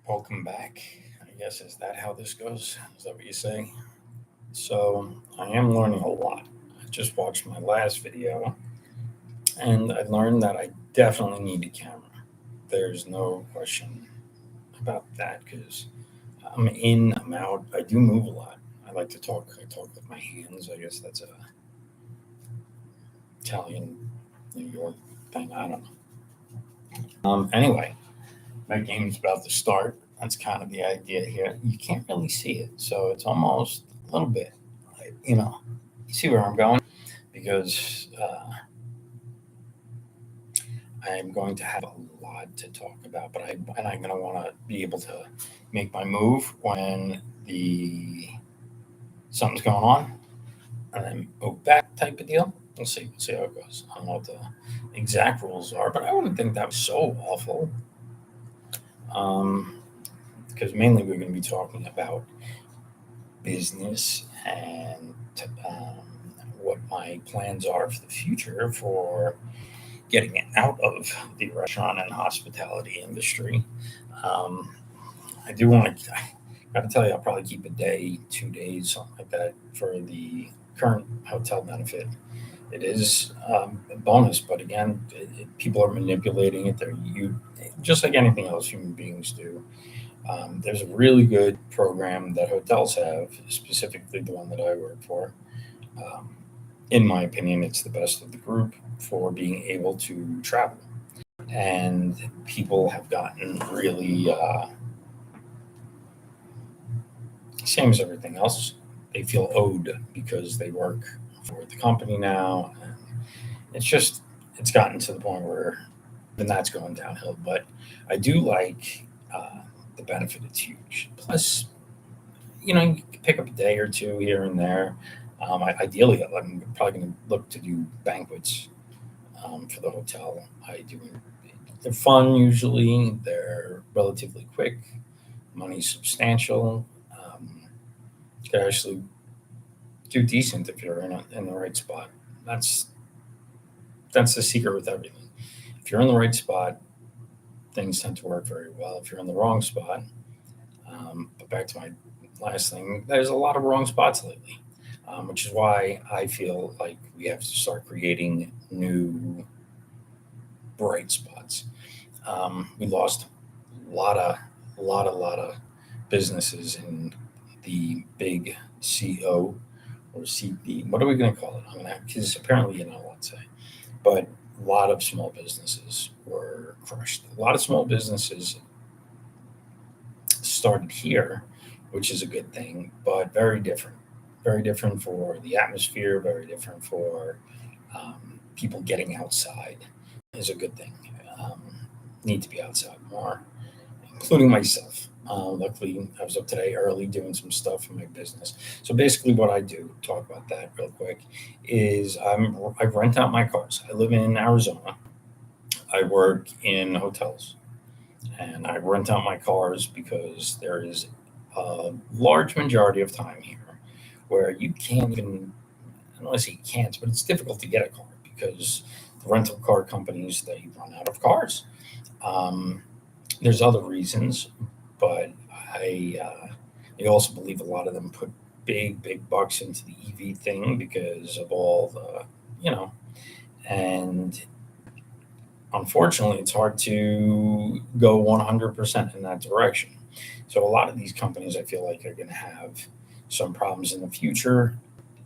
Welcome back. I guess is that how this goes? Is that what you say? So I am learning a lot. I just watched my last video and I learned that I definitely need a camera. There's no question about that because I'm in, I'm out. I do move a lot. I like to talk. I talk with my hands. I guess that's a Italian, New York thing. I don't know. Anyway, my game's about to start. That's kind of the idea here. You can't really see it, so it's almost a little bit, like, you see where I'm going because I'm going to have a lot to talk about, and I'm going to want to be able to make my move when the something's going on, and then move back type of deal. We'll see. We'll see how it goes. I don't know what the exact rules are, but I wouldn't think that was so awful. Um, because mainly we're going to be talking about business and what my plans are for the future for getting out of the restaurant and hospitality industry. Um, I do want to, I got to tell you, I'll probably keep a day, 2 days, something like that for the current hotel benefit. It is a bonus, but again, people are manipulating it. Just like anything else human beings do. There's a really good program that hotels have, specifically the one that I work for. Um, in my opinion, it's the best of the group for being able to travel. And people have gotten really, same as everything else, they feel owed because they work for the company now. And it's gotten to the point where then that's going downhill. But I do like the benefit, it's huge. Plus, you can pick up a day or two here and there. Ideally, I'm probably going to look to do banquets for the hotel. I do. They're fun usually. They're relatively quick. Money's substantial. You can actually do decent if you're in the right spot. That's that's the secret with everything. If you're in the right spot, things tend to work very well. If you're in the wrong spot, but back to my last thing, there's a lot of wrong spots lately, which is why I feel like we have to start creating new bright spots. We lost a lot of businesses in the big CO or CB. What are we going to call it? I'm gonna because apparently you're not allowed to say, but a lot of small businesses were crushed. A lot of small businesses started here, which is a good thing, but very different. Very different for the atmosphere, very different for people getting outside is a good thing. Um, Need to be outside more, including myself. Luckily, I was up today early doing some stuff for my business. So basically, what I do, talk about that real quick, is I rent out my cars. I live in Arizona. I work in hotels, and I rent out my cars because there is a large majority of time here where you can't even, I don't want to say you can't, but it's difficult to get a car because the rental car companies, they run out of cars. Um, there's other reasons, but I also believe a lot of them put big bucks into the EV thing because of all the, you know, and unfortunately, it's hard to go 100% in that direction. So a lot of these companies, I feel like, are going to have some problems in the future.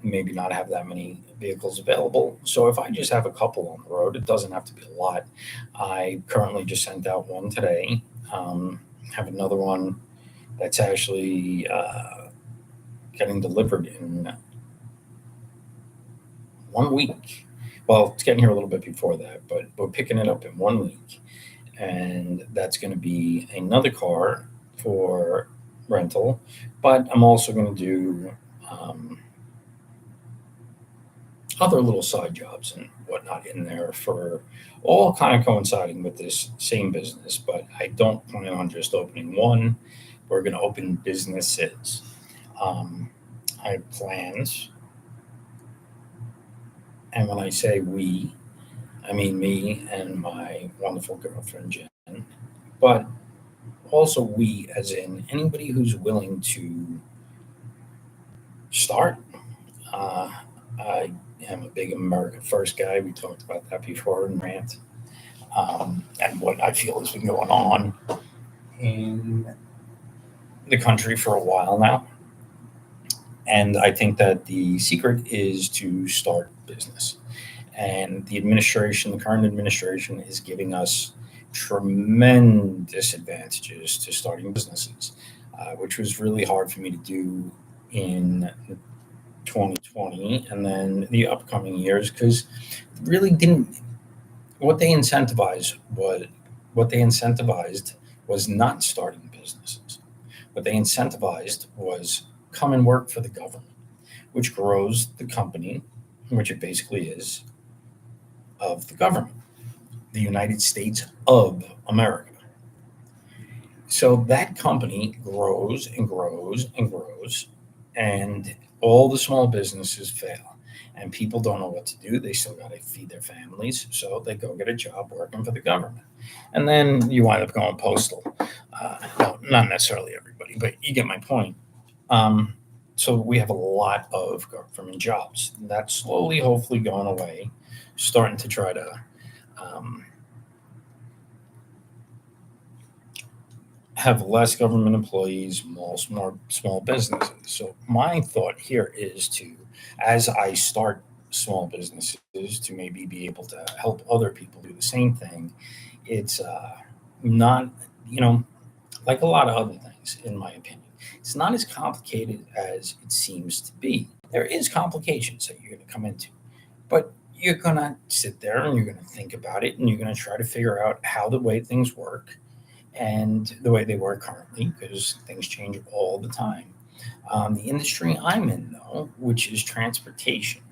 Maybe not have that many vehicles available. So if I just have a couple on the road, it doesn't have to be a lot. I currently just sent out one today. Have another one that's actually getting delivered in 1 week. Well, it's getting here a little bit before that, but we're picking it up in 1 week. And that's going to be another car for rental. But I'm also going to do other little side jobs and whatnot in there for all kind of coinciding with this same business. But I don't plan on just opening one. We're going to open businesses. Um, I have plans. And when I say we, I mean me and my wonderful girlfriend, Jen. But also we, as in anybody who's willing to start. Uh, I am a big America First guy. We talked about that before in Rant, and what I feel has been going on in the country for a while now. And I think that the secret is to start business. And the current administration, is giving us tremendous advantages to starting businesses, which was really hard for me to do in 2020 and then the upcoming years because really didn't what they incentivized was what they incentivized was not starting businesses. What they incentivized was come and work for the government, which grows the company, which it basically is, of the government, the United States of America. So that company grows and grows and grows, and all the small businesses fail. And people don't know what to do. They still got to feed their families, so they go get a job working for the government. And then you wind up going postal. No, not necessarily everybody, but you get my point. Um, so we have a lot of government jobs. That's slowly, hopefully, going away, starting to try to um, have less government employees, more small businesses. So my thought here is to, as I start small businesses, to maybe be able to help other people do the same thing. It's not, you know, like a lot of other things, in my opinion. It's not as complicated as it seems to be. There is complications that you're going to come into, but you're going to sit there and you're going to think about it and you're going to try to figure out how the way things work and the way they work currently, because things change all the time. The industry I'm in, though, which is transportation.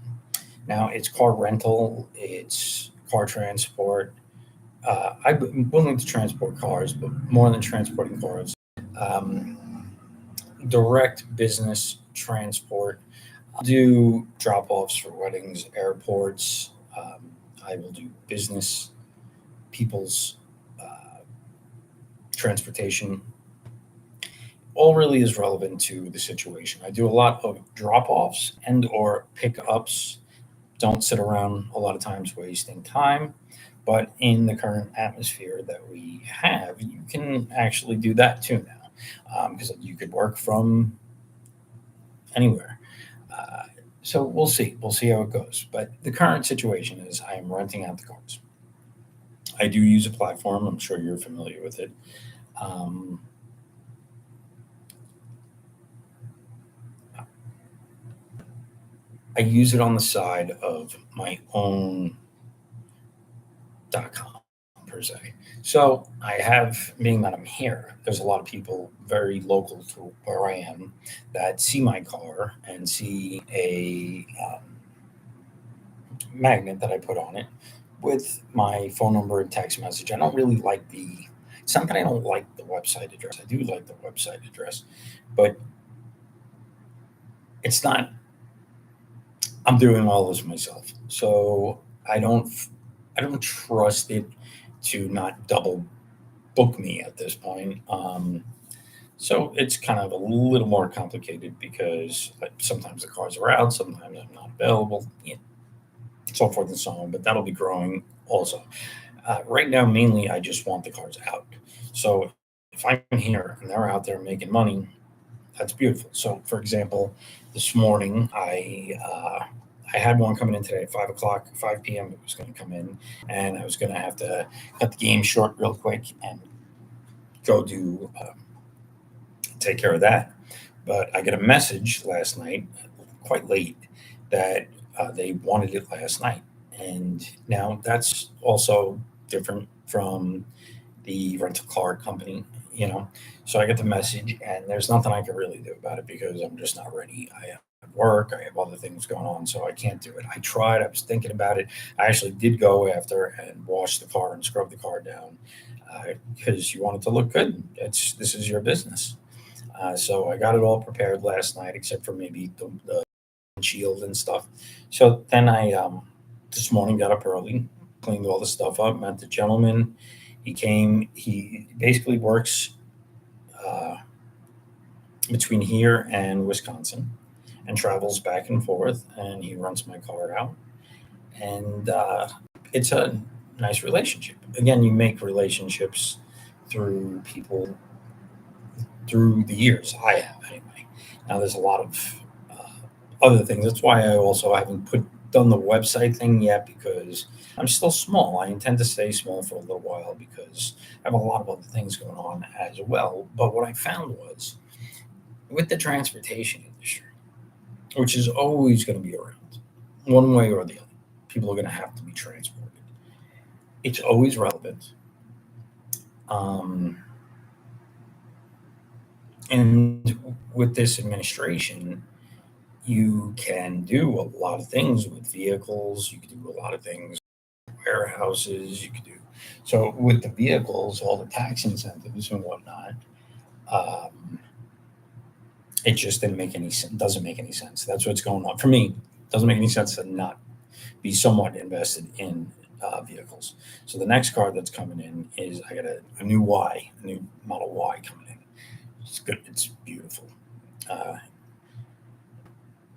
Now, it's car rental, it's car transport. I'm willing to transport cars, but more than transporting cars, um, direct business transport. I'll do drop offs for weddings, airports. I will do business, people's uh, transportation. All really is relevant to the situation. I do a lot of drop offs and or pickups. Don't sit around a lot of times wasting time. But in the current atmosphere that we have, you can actually do that too now, because you could work from anywhere. Uh, so we'll see. We'll see how it goes. But the current situation is I am renting out the cars. I do use a platform. I'm sure you're familiar with it. Um, I use it on the side of my own .com per se. So I have, being that I'm here, there's a lot of people very local to where I am that see my car and see a magnet that I put on it with my phone number and text message. I don't really like the. It's not that I don't like the website address. I do like the website address, but it's not. I'm doing all this myself, so I don't trust it to not double book me at this point. So it's kind of a little more complicated because like, sometimes the cars are out, sometimes I'm not available, so forth and so on. But that'll be growing also. Right now, mainly, I just want the cars out. So if I'm here and they're out there making money, that's beautiful. So, for example, this morning I had one coming in today at 5 o'clock, 5 p.m. It was going to come in, and I was going to have to cut the game short real quick and go do take care of that. But I get a message last night, quite late, that they wanted it last night, and now that's also different from the rental car company, you know. So I get the message, and there's nothing I can really do about it because I'm just not ready. I have work, I have other things going on, so I can't do it. I tried, I was thinking about it. I actually did go after and wash the car and scrub the car down because you want it to look good. This is your business. So I got it all prepared last night, except for maybe the shield and stuff. So then I this morning got up early, cleaned all the stuff up, met the gentleman. He came. He basically works. between here and Wisconsin and travels back and forth, and he rents my car out. And it's a nice relationship. Again, you make relationships through people through the years. I have anyway. Now there's a lot of other things. That's why I also haven't done the website thing yet because I'm still small. I intend to stay small for a little while because I have a lot of other things going on as well. But what I found was with the transportation industry, which is always going to be around, one way or the other, people are going to have to be transported. It's always relevant. Um, and with this administration, you can do a lot of things with vehicles. You can do a lot of things with warehouses. You can do so with the vehicles, all the tax incentives and whatnot. Um, it just didn't make any sense. Doesn't make any sense. That's what's going on for me. It doesn't make any sense to not be somewhat invested in vehicles. So the next car that's coming in is I got a new Y, a new Model Y coming in. It's good. It's beautiful. Uh,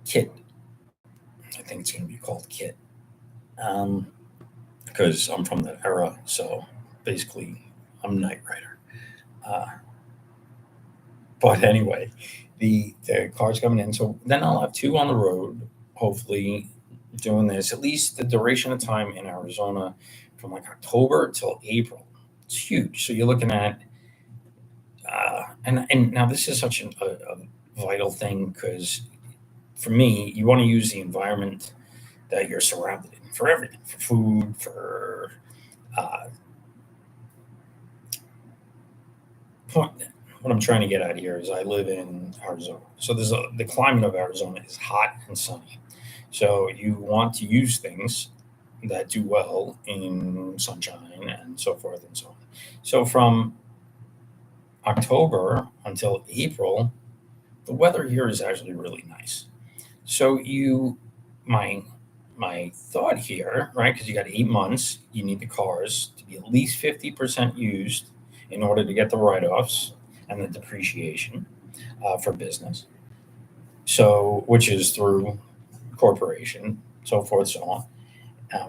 Kit. I think it's going to be called Kit. Um, because I'm from that era. So basically, I'm Knight Rider. Uh, but anyway, the car's coming in. So then I'll have two on the road, hopefully doing this at least the duration of time in Arizona from like October till April. It's huge. So you're looking at, and now this is such a vital thing because for me, you want to use the environment that you're surrounded in for everything, for food, for uh, point. What I'm trying to get at here is I live in Arizona, so the climate of Arizona is hot and sunny. So you want to use things that do well in sunshine and so forth and so on. So from October until April, the weather here is actually really nice. So my my thought here, right? Because you got 8 months, you need the cars to be at least 50% used in order to get the write-offs and the depreciation for business. So which is through corporation, so forth, so on.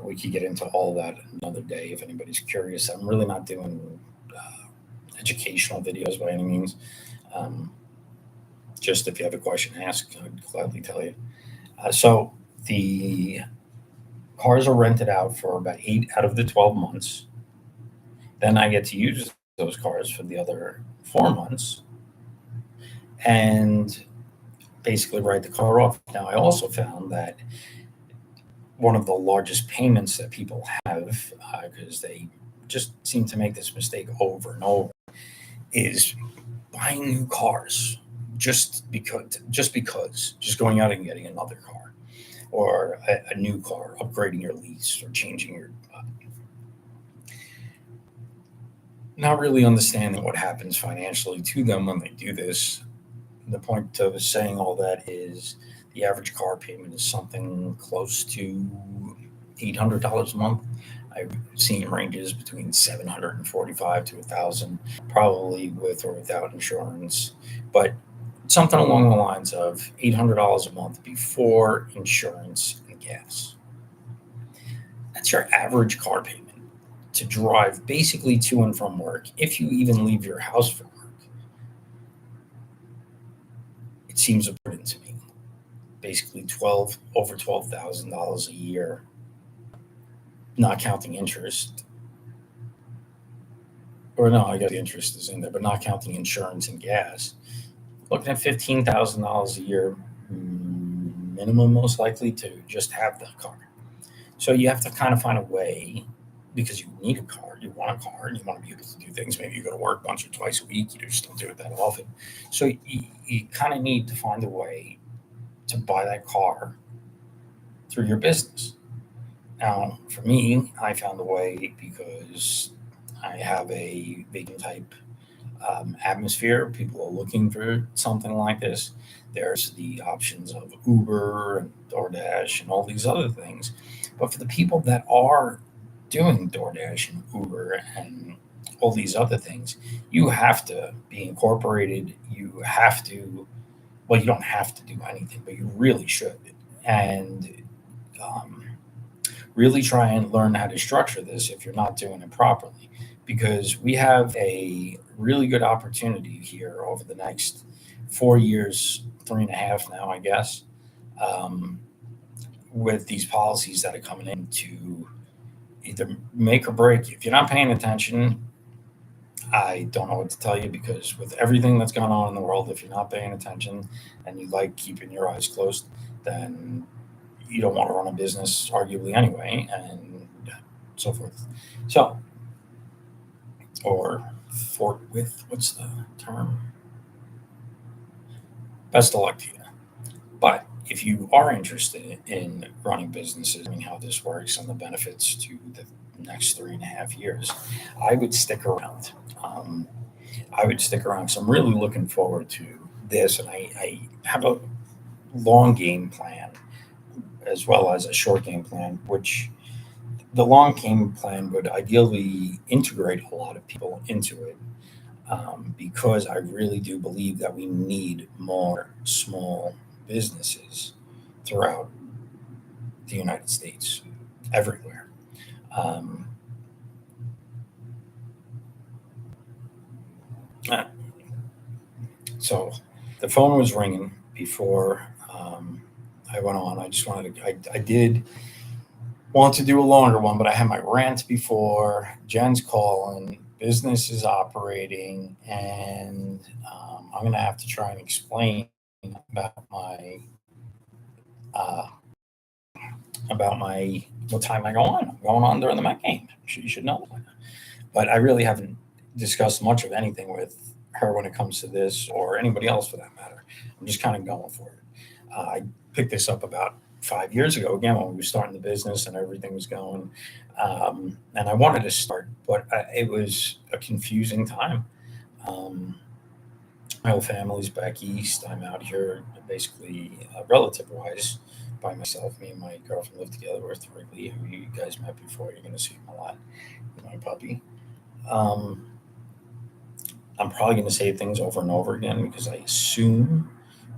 We could get into all that another day if anybody's curious. I'm really not doing educational videos by any means. Um, just if you have a question, ask. I'd gladly tell you. So the cars are rented out for about 8 out of the 12 months. Then I get to use those cars for the other 4 months and basically write the car off. Now, I also found that one of the largest payments that people have, because they just seem to make this mistake over and over, is buying new cars just going out and getting another car or a new car, upgrading your lease or changing your not really understanding what happens financially to them when they do this. The point of saying all that is the average car payment is something close to $800 a month. I've seen ranges between 745 to 1,000, probably with or without insurance, but something along the lines of $800 a month before insurance and gas. That's your average car payment to drive basically to and from work. If you even leave your house for work, it seems important to me. Basically, over $12,000 a year, not counting interest. Or no, I guess the interest is in there, but not counting insurance and gas. Looking at $15,000 a year minimum, most likely to just have the car. So you have to kind of find a way because you need a car, you want a car, and you want to be able to do things. Maybe you go to work once or twice a week, you just don't do it that often. So you kind of need to find a way to buy that car through your business. Now, for me, I found a way because I have a vacant type atmosphere. People are looking for something like this. There's the options of Uber and DoorDash and all these other things. But for the people that are doing DoorDash and Uber and all these other things, you have to be incorporated. You have to, well, you don't have to do anything, but you really should. And um, really try and learn how to structure this if you're not doing it properly. Because we have a really good opportunity here over the next 4 years, 3.5 now, I guess, um, with these policies that are coming in to either make or break you. If you're not paying attention, I don't know what to tell you, because with everything that's going on in the world, if you're not paying attention and you like keeping your eyes closed, then you don't want to run a business, arguably, anyway, and so forth. So, or forthwith, what's the term? Best of luck to you. But if you are interested in running businesses, I mean, how this works and the benefits to the next 3.5 years, I would stick around. Um, I would stick around because I'm really looking forward to this, and I have a long game plan as well as a short game plan, which the long game plan would ideally integrate a lot of people into it, because I really do believe that we need more small businesses throughout the United States, everywhere. Um, uh, so the phone was ringing before I went on. I just wanted to, I did want to do a longer one, but I had my rant before. Jen's calling, business is operating, and I'm going to have to try and explain about my uh, what time I go on. I'm going on during the Met game. You should know. But I really haven't discussed much of anything with her when it comes to this, or anybody else for that matter. I'm just kind of going for it. I picked this up about 5 years ago, again, when we were starting the business and everything was going. And I wanted to start, but it was a confusing time. Um, my whole family's back east. I'm out here basically, relative wise, by myself. Me and my girlfriend live together. We're three. Who you guys met before. You're going to see him a lot. My puppy. Um, I'm probably going to say things over and over again because I assume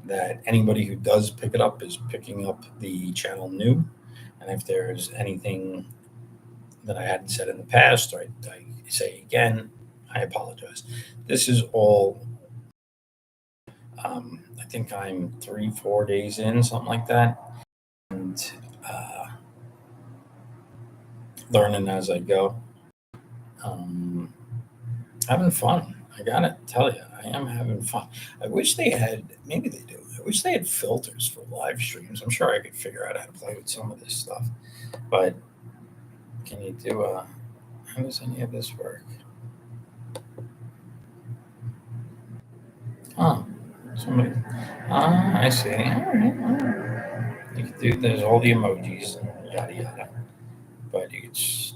that anybody who does pick it up is picking up the channel new. And if there's anything that I hadn't said in the past, or I say again, I apologize. This is all, I think I'm 3, 4 days in, something like that. And uh, learning as I go. Um, having fun. I gotta tell you, I am having fun. I wish they had, maybe they do. I wish they had filters for live streams. I'm sure I could figure out how to play with some of this stuff. But can you do how does any of this work? Oh, somebody. Ah, I see. All right, all right. You can do, there's all the emojis and yada yada. But you just,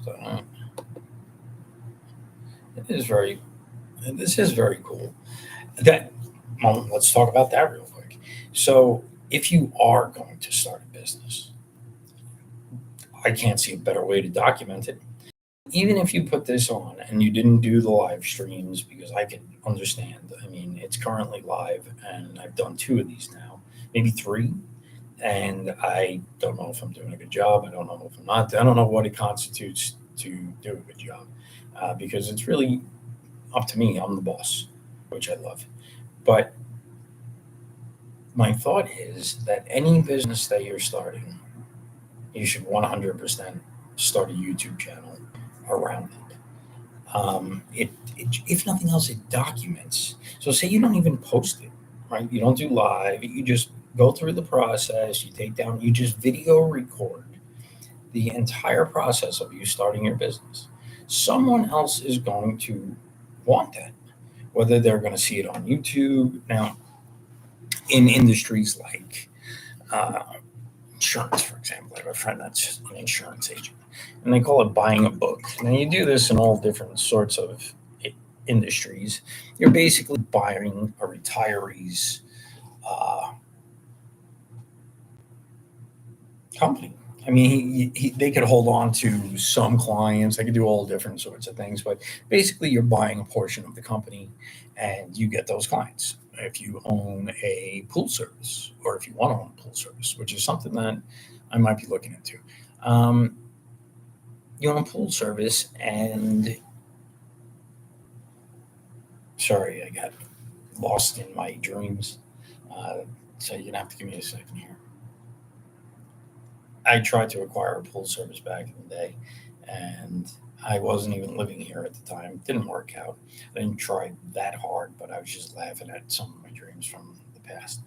it is very, this is very cool. That, well, let's talk about that real quick. So, if you are going to start a business, I can't see a better way to document it. Even if you put this on and you didn't do the live streams, because I can understand. I mean, it's currently live, and I've done two of these now, maybe three, and I don't know if I'm doing a good job. I don't know if I'm not. I don't know what it constitutes to do a good job, because it's really up to me. I'm the boss, which I love. But my thought is that any business that you're starting, you should 100% start a YouTube channel around it. If nothing else, it documents. So, say you don't even post it, right? You don't do live. You just go through the process. You take down. You just video record the entire process of you starting your business. Someone else is going to want that, whether they're going to see it on YouTube. Now, in industries like uh, insurance, for example, I have a friend that's an insurance agent, and they call it buying a book. Now, you do this in all different sorts of industries. You're basically buying a retiree's uh, company, I mean, they could hold on to some clients. They could do all different sorts of things, but basically, you're buying a portion of the company, and you get those clients. If you own a pool service, or if you want to own a pool service, which is something that I might be looking into, um, you own a pool service, and sorry, I got lost in my dreams. Uh, so you're gonna have to give me a second here. I tried to acquire a pool service back in the day, and I wasn't even living here at the time. It didn't work out. I didn't try that hard, but I was just laughing at some of my dreams from the past.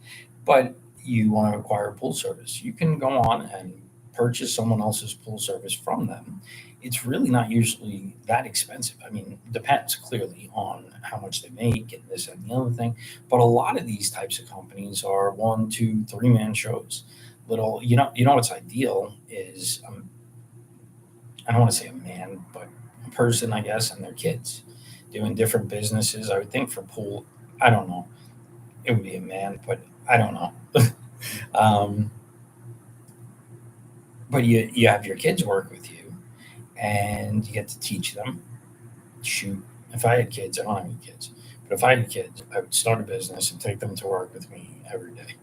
But you want to acquire a pool service, you can go on and purchase someone else's pool service from them. It's really not usually that expensive. I mean, it depends clearly on how much they make and this and the other thing. But a lot of these types of companies are one, two, three-man shows. Little, what's ideal is I don't want to say a man, but a person, I guess, and their kids doing different businesses. I would think for pool, I don't know, it would be a man, but I don't know. um, but you have your kids work with you, and you get to teach them. Shoot, if I had kids, I don't have any kids, but if I had kids, I would start a business and take them to work with me every day.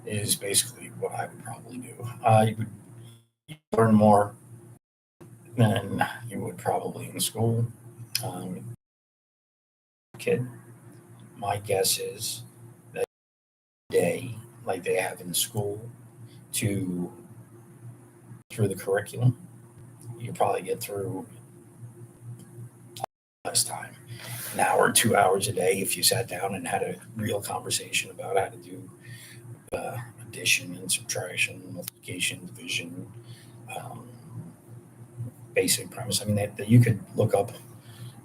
Is basically what I would probably do. You would learn more than you would probably in school. Kid, my guess is that day, like they have in school, to through the curriculum, you probably get through less time, an hour, 2 hours a day, if you sat down and had a real conversation about how to do addition and subtraction, multiplication, division, um, basic premise. I mean, that you could look up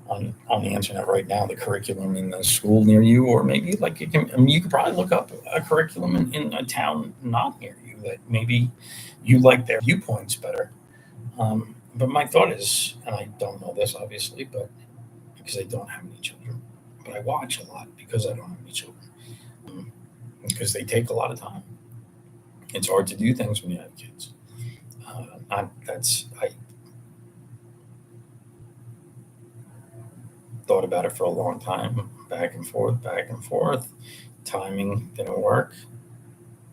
on the internet right now the curriculum in the school near you, or maybe like I mean, you could probably look up a curriculum in a town not near you that maybe you like their viewpoints better. But my thought is, and I don't know this obviously, but because I don't have any children, but I watch a lot because I don't have any children, because they take a lot of time. It's hard to do things when you have kids. I thought about it for a long time, back and forth, back and forth. Timing didn't work.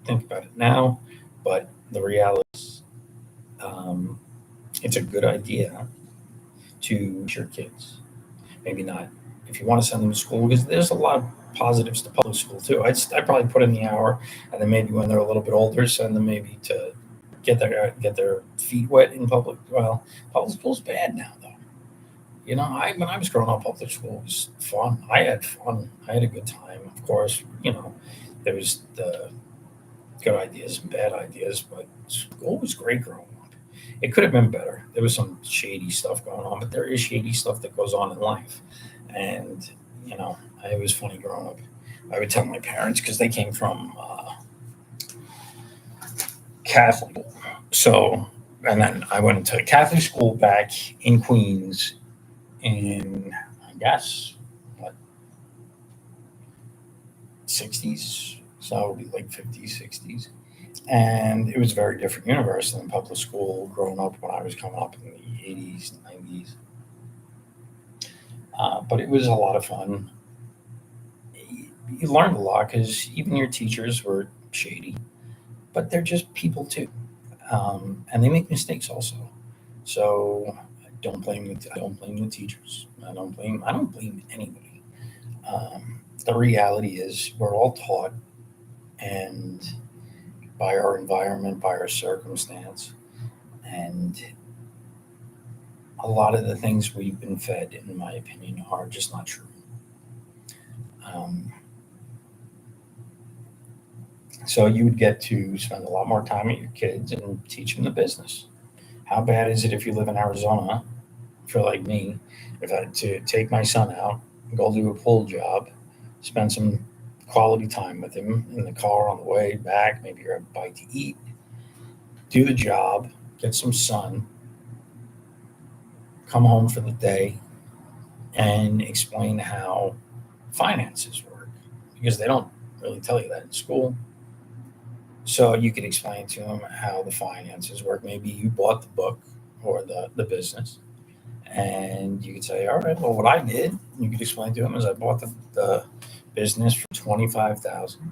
Think about it now, but the reality is, um, it's a good idea to teach your kids. Maybe not if you want to send them to school, because there's a lot of positives to public school too. I'd probably put in the hour, and then maybe when they're a little bit older, send them maybe to get their feet wet in public. Well, public school's bad now though. I when I was growing up, public school was fun. I had fun. I had a good time. Of course, there was the good ideas and bad ideas, but school was great growing up. It could have been better. There was some shady stuff going on, but there is shady stuff that goes on in life. And, it was funny growing up. I would tell my parents because they came from Catholic. So, and then I went to Catholic school back in Queens in, I guess, what, 60s. So it would be like 50s, 60s. And it was a very different universe than public school growing up when I was coming up in the 80s, 90s. But it was a lot of fun. You learned a lot because even your teachers were shady, but they're just people too, and they make mistakes also. So I don't blame the teachers. I don't blame anybody. The reality is we're all taught, and by our environment, by our circumstance, and a lot of the things we've been fed, in my opinion, are just not true. Um, so you would get to spend a lot more time with your kids and teach them the business. How bad is it if you live in Arizona, for like me, if I had to take my son out, go do a pool job, spend some quality time with him in the car on the way back, maybe grab a bite to eat, do the job, get some sun, come home for the day, and explain how finances work, because they don't really tell you that in school. So you could explain to them how the finances work. Maybe you bought the book or the business, and you could say, all right, well, what I did, you could explain to them, is I bought the business for 25,000,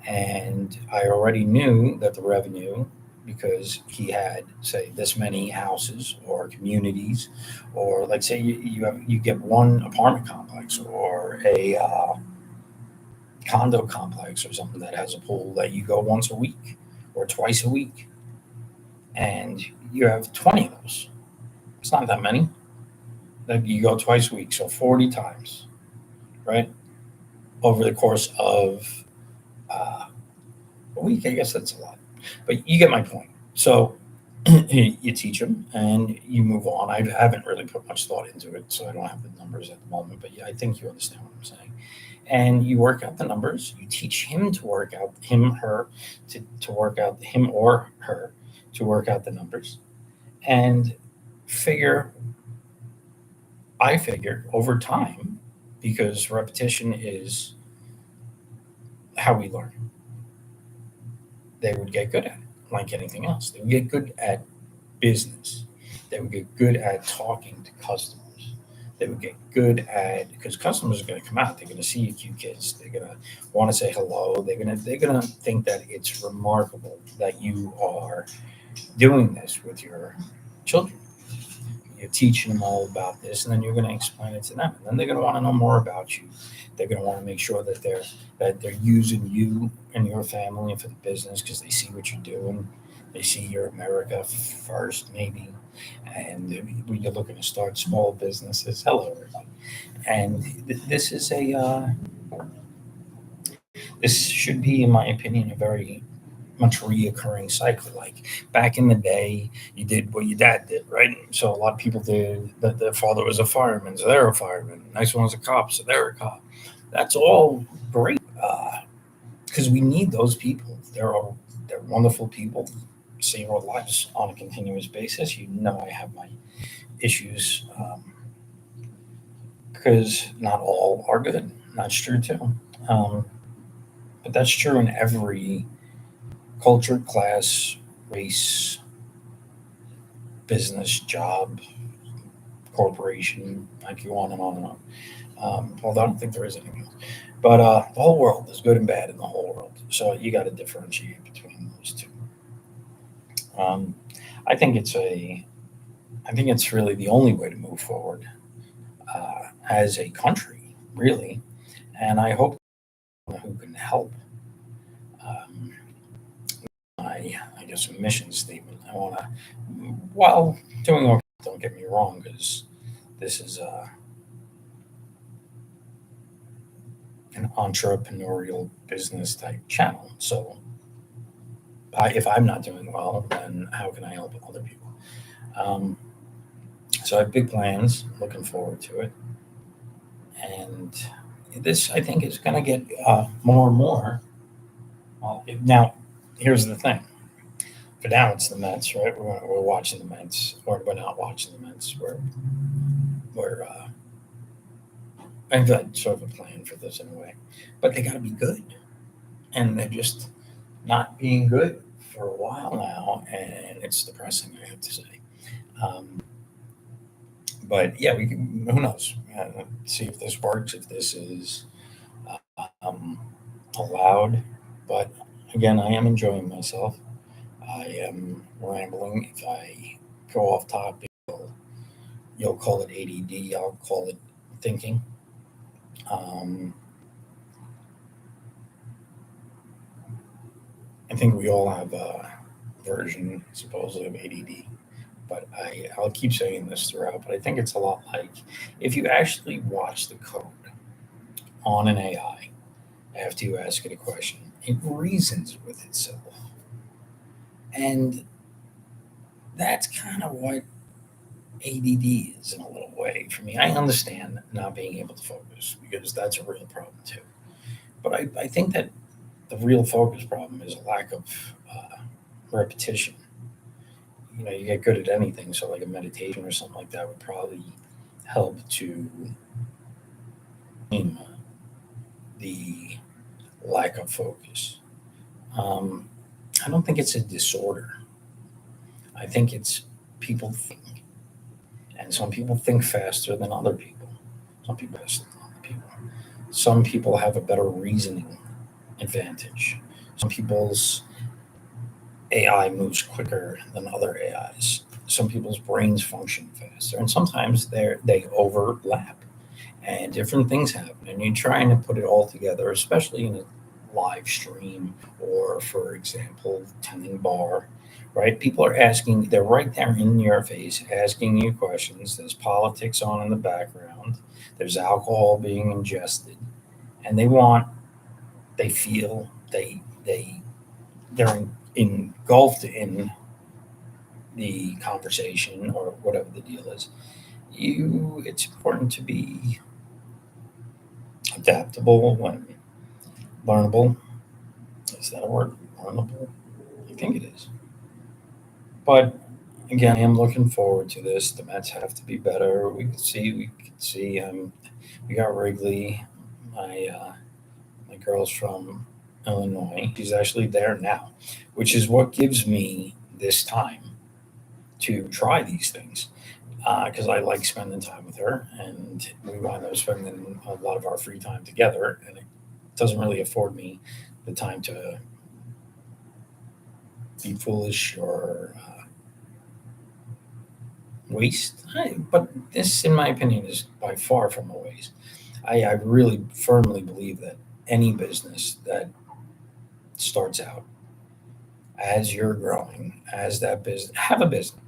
and I already knew that the revenue, because he had, say, this many houses or communities, or like say you get one apartment complex or a condo complex or something that has a pool that you go once a week or twice a week, and you have 20 of those. It's not that many. That you go twice a week, so 40 times, right? Over the course of uh, a week, I guess that's a lot. But you get my point. So you teach them and you move on. I haven't really put much thought into it, so I don't have the numbers at the moment. But yeah, I think you understand what I'm saying. And you work out the numbers. You teach him to work out him, her, to work out him or her to work out the numbers, and figure. I figure over time, because repetition is how we learn, they would get good at it, like anything else. They would get good at business. They would get good at talking to customers. They would get good at, because customers are going to come out. They're going to see you cute kids. They're going to want to say hello. They're gonna think that it's remarkable that you are doing this with your children. You're teaching them all about this, and then you're going to explain it to them. And then they're going to want to know more about you. They're going to want to make sure that they're using you and your family for the business because they see what you're doing. They see you're America first, maybe, and you're looking to start small businesses. Hello, everybody. And this should be, in my opinion, a very much reoccurring cycle. Like back in the day, you did what your dad did, right? So a lot of people did that. Their father was a fireman, so they're a fireman. Next one's a cop, so they're a cop. That's all great because we need those people. They're wonderful people. Save our lives on a continuous basis. You know, I have my issues because not all are good. That's true too. Um, but that's true in every culture, class, race, business, job, corporation. I could go on and on and on. Although I don't think there is anything else. But the whole world is good and bad in the whole world. So you got to differentiate between those two. Um, I think it's really the only way to move forward as a country, really. And I hope who can help um, I guess, a mission statement. I want to, while doing okay, don't get me wrong, because this is an entrepreneurial business type channel. So if I'm not doing well, then how can I help other people? Um, so I have big plans, looking forward to it. And this, I think, is going to get more and more. Now, here's the thing. For now, it's the Mets, right? We're watching the Mets, or we're not watching the Mets. We're I've got sort of a plan for this in a way, but they got to be good, and they're just not being good for a while now, and it's depressing, I have to say. Um, but yeah, we can, who knows? See if this works, if this is um, allowed. But again, I am enjoying myself. I am rambling. If I go off topic, you'll call it ADD. I'll call it thinking. Um, I think we all have a version, supposedly, of ADD. But I'll keep saying this throughout. But I think it's a lot like if you actually watch the code on an AI after you ask it a question, it reasons with itself. And that's kind of what ADD is in a little way for me. I understand not being able to focus because that's a real problem too. But I think that the real focus problem is a lack of repetition. You know, you get good at anything, so like a meditation or something like that would probably help to tame the lack of focus. Um, I don't think it's a disorder. I think it's people think, and some people think faster than other people. Some people faster than other people. Some people have a better reasoning advantage. Some people's AI moves quicker than other AIs. Some people's brains function faster, and sometimes they overlap, and different things happen. And you're trying to put it all together, especially in a live stream or, for example, tending bar. Right? People are asking. They're right there in your face, asking you questions. There's politics on in the background. There's alcohol being ingested, and they want. They feel. They're engulfed in the conversation or whatever the deal is. It's important to be adaptable and learnable. Is that a word? Learnable? I think it is. But again, I am looking forward to this. The Mets have to be better. We could see. We got Wrigley. My girl's from Illinois. She's actually there now, which is what gives me this time to try these things because I like spending time with her, and we wind up spending a lot of our free time together, and it doesn't really afford me the time to be foolish or waste. But this, in my opinion, is by far from a waste. I really firmly believe that any business that starts out as you're growing, as that business, have a business,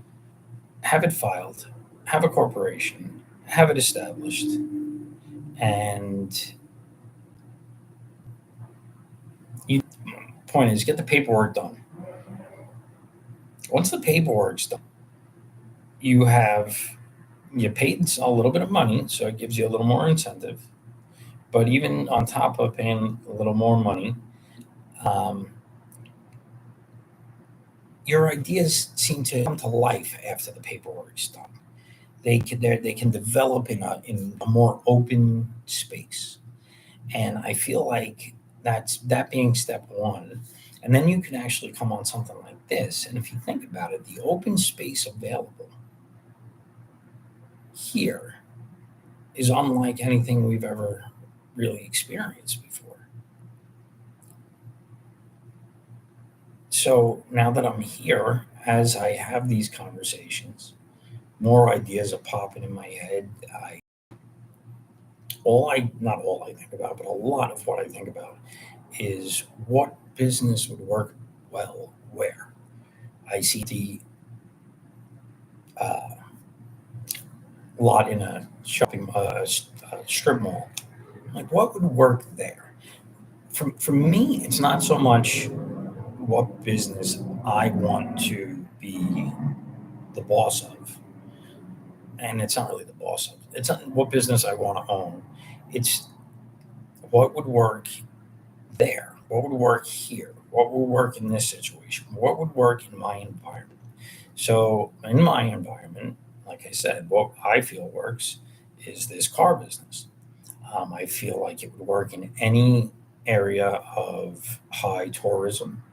have it filed, have a corporation, have it established, and you point is get the paperwork done. Once the paperwork's done, you have you paid a little bit of money, so it gives you a little more incentive. But even on top of paying a little more money, um, your ideas seem to come to life after the paperwork's done. They can develop in a more open space, and I feel like that being step one. And then you can actually come on something like this. And if you think about it, the open space available here is unlike anything we've ever really experienced before. So now that I'm here, as I have these conversations, more ideas are popping in my head. I all I not all I think about, but a lot of what I think about is what business would work well where. I see the uh, lot in a strip mall. Like, what would work there? For me, it's not so much what business I want to be the boss of, and it's not really the boss of. It's not what business I want to own. It's what would work there. What would work here? What would work in this situation? What would work in my environment? So, in my environment, like I said, what I feel works is this car business. I feel like it would work in any area of high tourism.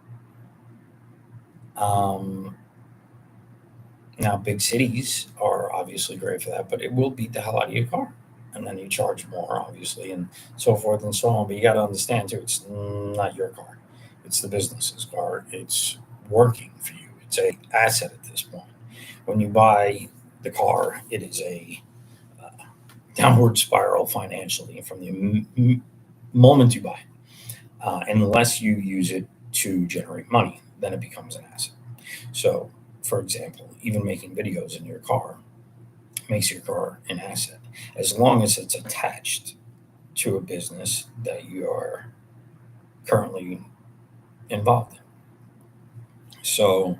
Um, Now, big cities are obviously great for that, but it will beat the hell out of your car. And then you charge more, obviously, and so forth and so on. But you got to understand, too, it's not your car, it's the business's car. It's working for you, it's a asset at this point. When you buy the car, it is a downward spiral financially from the moment you buy it, unless you use it to generate money, then it becomes an asset. So, for example, even making videos in your car makes your car an asset as long as it's attached to a business that you are currently involved in. So,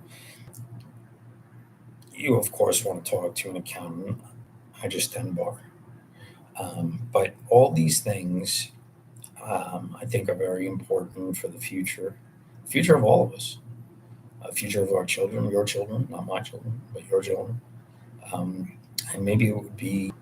you, of course, want to talk to an accountant. I just tend bar. But all these things, I think, are very important for the future of all of us, future of our children, your children, not my children, but your children. Um, and maybe it would be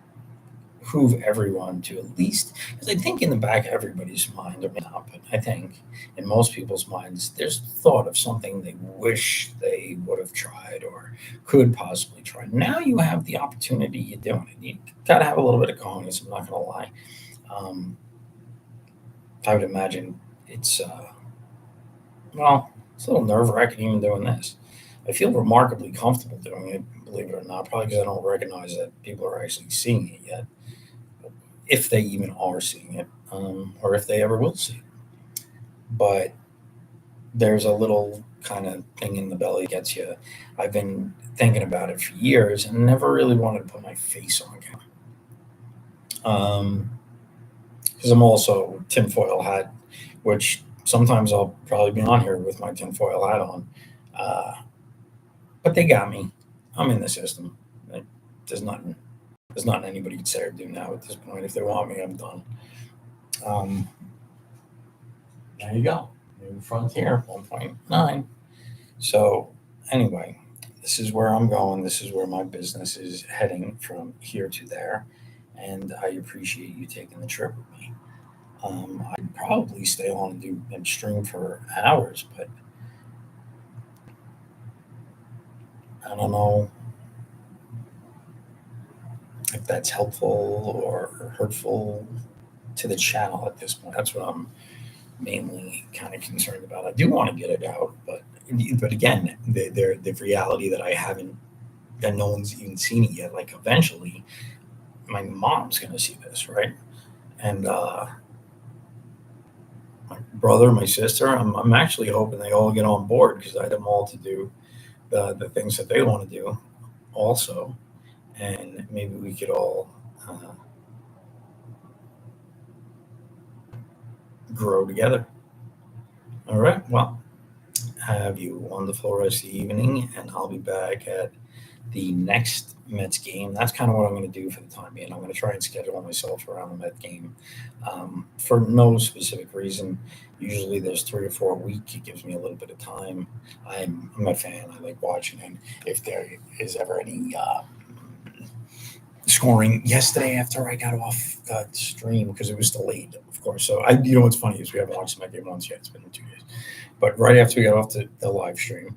behoove everyone to at least, because I think in the back of everybody's mind, or maybe not, but I think in most people's minds, there's thought of something they wish they would have tried or could possibly try. Now you have the opportunity, you're doing it. You got to have a little bit of cojones, I'm not going to lie. Um, I would imagine it's, well, it's a little nerve wracking even doing this. I feel remarkably comfortable doing it, believe it or not, probably because I don't recognize that people are actually seeing it yet, if they even are seeing it, or if they ever will see it. But there's a little kind of thing in the belly that gets you. I've been thinking about it for years and never really wanted to put my face on camera. Because I'm also tinfoil hat, which sometimes I'll probably be on here with my tinfoil hat on. Uh, but they got me. I'm in the system. Like, There's nothing. There's nothing anybody could say or do now at this point. If they want me, I'm done. Um, there you go. New Frontier 1.9. So anyway, this is where I'm going. This is where my business is heading from here to there, and I appreciate you taking the trip with me. I'd probably stay on and do and stream for hours, but I don't know if that's helpful or hurtful to the channel at this point. That's what I'm mainly kind of concerned about. I do want to get it out, but again, the reality that I haven't, that no one's even seen it yet. Like eventually, my mom's gonna see this, right? And my brother, my sister, I'm actually hoping they all get on board because I had them all to do the things that they want to do also, and maybe we could all uh, grow together. All right. Well, have you a wonderful rest of the evening, and I'll be back at the next Mets game. That's kind of what I'm going to do for the time being. I'm going to try and schedule myself around the Met game for no specific reason. Usually there's 3 or 4 a week. It gives me a little bit of time. I'm a fan. I like watching it. If there is ever any scoring yesterday after I got off the stream because it was delayed, of course. So what's funny is we haven't watched the Met game once yet. It's been 2 days. But right after we got off the live stream,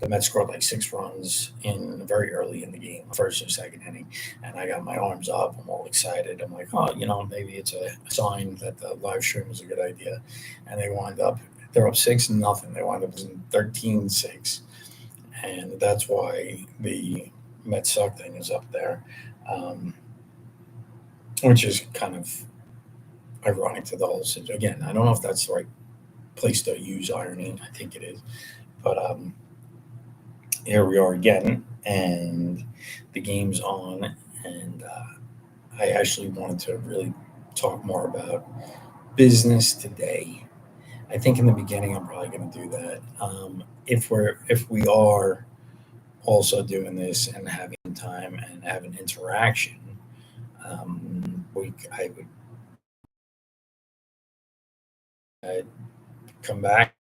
the Mets scored like 6 runs in very early in the game, first or second inning, and I got my arms up. I'm all excited. I'm like, oh, maybe it's a sign that the live stream was a good idea. And they're up 6-0. They wind up losing 13-6, and that's why the Mets suck thing is up there, um, which is kind of ironic to the whole situation. Again, I don't know if that's the right place to use irony. I think it is, but here we are again, and the game's on, and I actually wanted to really talk more about business today. I think in the beginning I'm probably going to do that. If we are also doing this and having time and having interaction, I would come back